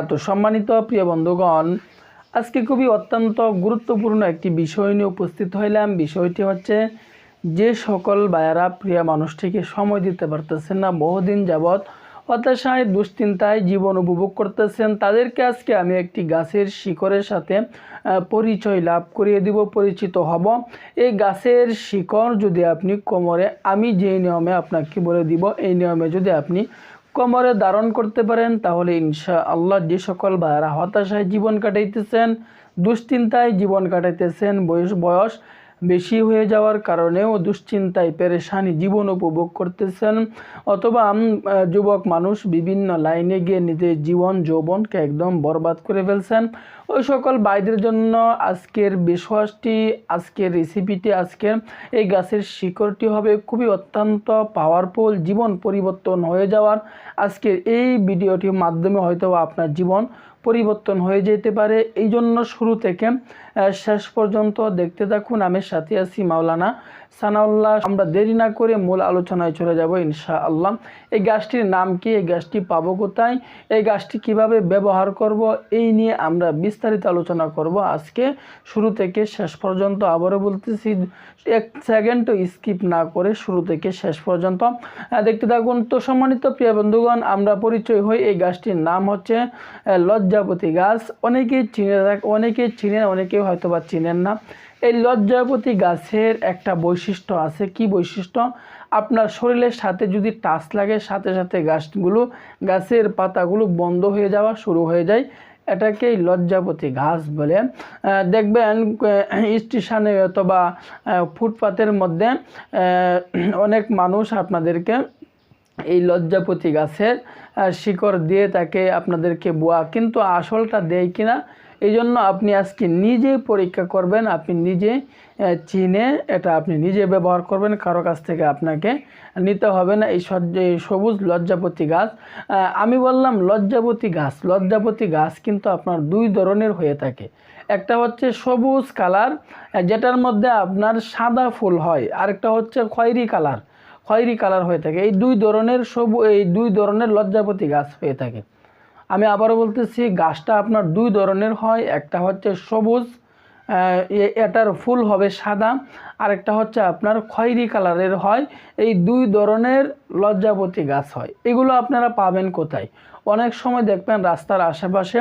তো সম্মানিত প্রিয় বন্ধুগণ, আজকে খুবই অত্যন্ত গুরুত্বপূর্ণ একটি বিষয় নিয়ে উপস্থিত হইলাম। বিষয়টি হচ্ছে, যে সকল ভাইয়ারা প্রিয় মানুষটিকে সময় দিতে পারতেছেন না, বহুদিন যাবৎ হতাশায় দুশ্চিন্তায় জীবন উপভোগ করতেছেন, তাদেরকে আজকে আমি একটি গাছের শিকড়ের সাথে পরিচয় লাভ করিয়ে দিব, পরিচিত হব। এই গাছের শিকড় যদি আপনি কোমরে, আমি যে নিয়মে আপনাকে বলে দিব, এই নিয়মে যদি আপনি কোমরে ধারণ করতে পারেন, তাহলে ইনশাআল্লাহ যে সকল ভাইয়ারা হতাশায় জীবন কাটাইতেছেন, দুশ্চিন্তায় জীবন কাটাইতেছেন, বয়স বেশি হয়ে যাওয়ার কারণেও দুশ্চিন্তায় পেরেশানি জীবন উপভোগ করতেছেন, অথবা যুবক মানুষ বিভিন্ন লাইনে গিয়ে নিজের জীবন যৌবনকে একদম বরবাদ করে ফেলছেন, ওই সকল ভাইদের জন্য আজকের বিষয়টি, আজকের রেসিপিটি, আজকের এই গাছের শিকড়টি হবে খুবই অত্যন্ত পাওয়ারফুল, জীবন পরিবর্তন হয়ে যাওয়ার। আজকের এই ভিডিওটির মাধ্যমে হয়তো আপনার জীবন পরিবর্তন হয়ে যেতে পারে। এই জন্য শুরু থেকে শেষ পর্যন্ত দেখতে থাকুন। আমি সাথে আছি মাওলানা সানাউল্লাহ। আমরা দেরি না করে মূল আলোচনায় চলে যাব ইনশাআল্লাহ। এই গাছটির নাম কি, এই গাছটি পাবো কোথায়, এই গাছটি কিভাবে ব্যবহার করব, এই নিয়ে আমরা বিস্তারিত আলোচনা করব আজকে শুরু থেকে শেষ পর্যন্ত। আবারও বলতেছি, এক সেকেন্ডও স্কিপ না করে শুরু থেকে শেষ পর্যন্ত দেখতে থাকুন। তো সম্মানিত প্রিয় বন্ধুগণ, আমরা পরিচয় হই। এই গাছটির নাম হচ্ছে লজ্জাপতি গাছ। অনেকেই চিনেন, অনেকেই হয়তো বা চিনেন না। এই লজ্জাপতি গাছের একটা বৈশিষ্ট্য আছে। কি বৈশিষ্ট্য? আপনার শরীরের সাথে যদি টাচ লাগে, সাথে সাথে গাছের পাতাগুলো বন্ধ হয়ে যাওয়া শুরু হয়ে যায়। এটাকেই লজ্জাপতি গাছ বলে। দেখবেন স্টেশনে অথবা ফুটপাতের মধ্যে অনেক মানুষ আপনাদেরকে এই লজ্জাপতি গাছের শিকড় দিয়ে তাকে আপনাদেরকে বোয়া, কিন্তু আসলটা দেয় কিনা, এই জন্য আপনি আজকে নিজে পরীক্ষা করবেন। আপনি নিজে চিনে এটা আপনি নিজে ব্যবহার করবেন, কারো কাছ থেকে আপনাকে নিতে হবে না। এই সবুজ লজ্জাপতি গাছ, আমি বললাম লজ্জাপতি গাছ কিন্তু আপনার দুই ধরনের হয়ে থাকে। একটা হচ্ছে সবুজ কালার, যেটার মধ্যে আপনার সাদা ফুল হয়, আরেকটা হচ্ছে খয়েরি কালার হয়ে থাকে। এই দুই ধরনের লজ্জাপতি গাছ হয়ে থাকে। আমি আবারও বলতেছি, গাছটা আপনার দুই ধরনের হয়। একটা হচ্ছে সবুজ, এটার ফুল হবে সাদা, আরেকটা হচ্ছে আপনার খয়েরি কালারের হয়। এই দুই ধরনের লজ্জাপতি গাছ হয়। এগুলো আপনারা পাবেন কোথায়? অনেক সময় দেখবেন রাস্তার আশেপাশে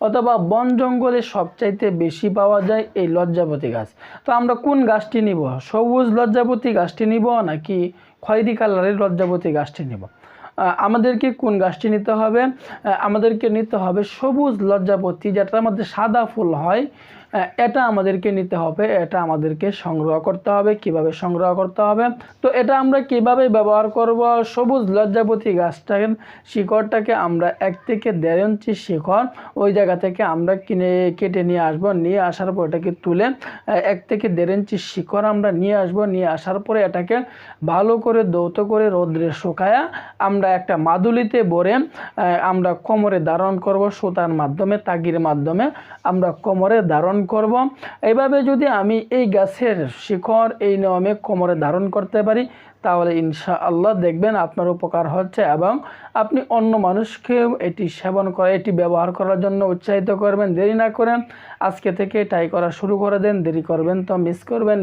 অথবা বন জঙ্গলে সবচাইতে বেশি পাওয়া যায় এই লজ্জাপতি গাছ। তো আমরা কোন গাছটি নিব? সবুজ লজ্জাপতি গাছটি নিব নাকি খয়েরি কালারের লজ্জাপতি গাছটি নিব? আমাদেরকে কোন গাছটি নিতে হবে? আমাদেরকে নিতে হবে সবুজ লজ্জাপতি, যেটার মধ্যে সাদা ফুল হয়, এটা আমাদেরকে নিতে হবে। এটা আমাদেরকে সংগ্রহ করতে হবে। কিভাবে সংগ্রহ করতে হবে? তো এটা আমরা কিভাবে ব্যবহার করব? সবুজ লজ্জাপতি গাছটাকে শিকড়টাকে আমরা 1 থেকে 1.5 ইঞ্চি শিকড় ওই জায়গা থেকে আমরা কেটে নিয়ে আসব। নিয়ে আসার পর এটাকে তুলে 1 থেকে 1.5 ইঞ্চি শিকড় আমরা নিয়ে আসব। নিয়ে আসার পরে এটাকে ভালো করে ধৌত করে রোদ্রে শুকায়া আমরা একটা মাদুলিতে ভরে আমরা কোমরে ধারণ করব। সুতার মাধ্যমে, তাগির মাধ্যমে আমরা কোমরে ধারণ করব। এইভাবে যদি আমি এই গাছের শিকড় এই নিয়মে কোমরে ধারণ করতে পারি, তাহলে ইনশাআল্লাহ দেখবেন আপনার উপকার হচ্ছে, এবং আপনি অন্য মানুষকেও এটি ব্যবহার করার জন্য উৎসাহিত করবেন। দেরি না করেন আজকে থেকে ট্রাই করা শুরু করে দেন। দেরি করবেন তো মিস করবেন।